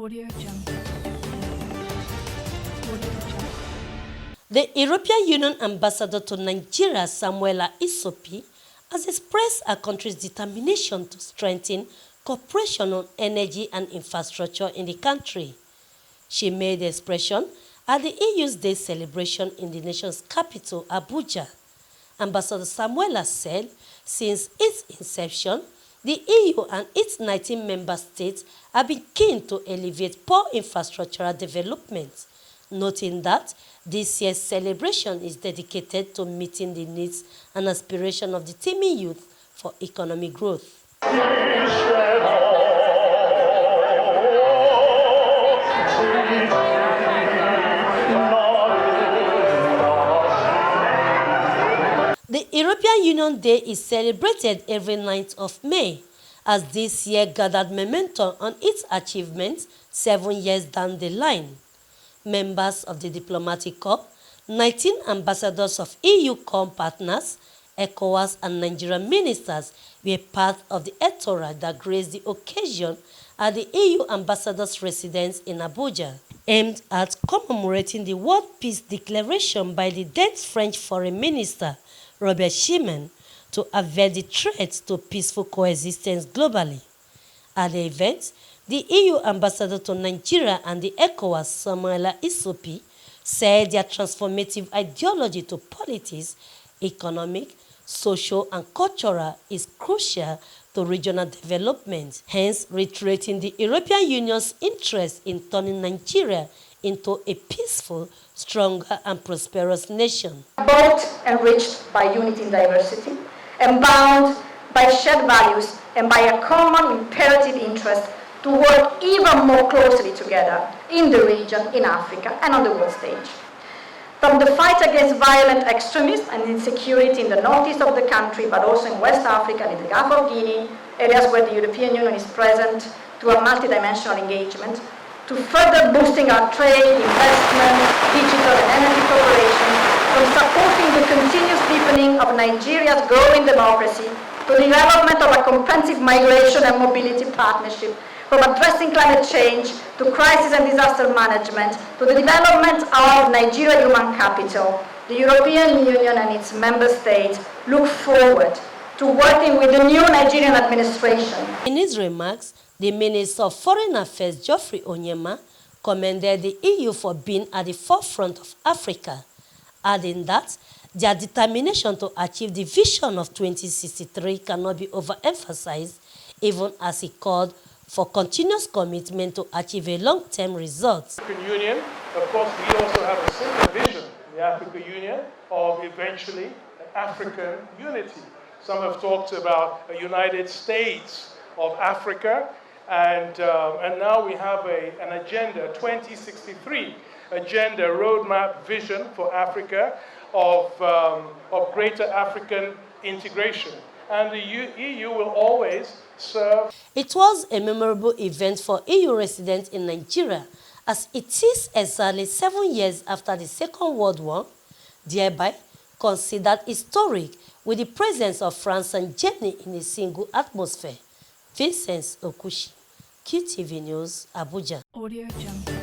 Audio Jungle. Audio Jungle. The European Union ambassador to Nigeria, Samuela Isopi, has expressed her country's determination to strengthen cooperation on energy and infrastructure in the country. She made the expression at the EU's Day celebration in the nation's capital, Abuja. Ambassador Samuela said, since its inception, the EU and its 19 member states have been keen to alleviate poor infrastructural development, noting that this year's celebration is dedicated to meeting the needs and aspirations of the teeming youth for economic growth. The European Union Day is celebrated every 9th of May, as this year gathered momentum on its achievements 7 years down the line. Members of the diplomatic corps, 19 ambassadors of EU core partners, ECOWAS and Nigerian ministers were part of the entourage that graced the occasion at the EU ambassador's residence in Abuja, aimed at commemorating the World Peace Declaration by the then French Foreign Minister, Robert Schuman, to avert the threat to peaceful coexistence globally. At the event, the EU ambassador to Nigeria and the ECOWAS, Samuela Isopi, said their transformative ideology to politics, economic, social and cultural is crucial to regional development, hence reiterating the European Union's interest in turning Nigeria into a peaceful, stronger and prosperous nation. Both enriched by unity in diversity, and bound by shared values and by a common imperative interest to work even more closely together in the region, in Africa and on the world stage. From the fight against violent extremism and insecurity in the northeast of the country, but also in West Africa and in the Gulf of Guinea, areas where the European Union is present, to a multidimensional engagement, to further boosting our trade, investment, digital and energy cooperation, from supporting the continuous deepening of Nigeria's growing democracy, to the development of a comprehensive migration and mobility partnership, from addressing climate change to crisis and disaster management, to the development of Nigeria human capital. The European Union and its member states look forward to working with the new Nigerian administration. In his remarks, the Minister of Foreign Affairs, Geoffrey Onyema, commended the EU for being at the forefront of Africa, adding that their determination to achieve the vision of 2063 cannot be overemphasized, even as he called for continuous commitment to achieve a long-term result. The African Union, of course, we also have a similar vision, the African Union, of eventually African unity. Some have talked about a United States of Africa, and now we have an agenda, 2063 agenda, roadmap vision for Africa of greater African integration. And the EU will always serve. It was a memorable event for EU residents in Nigeria, as it is exactly 7 years after the Second World War, thereby considered historic with the presence of France and Germany in a single atmosphere. Vincent Okushi, QTV News, Abuja. Audio Jungle.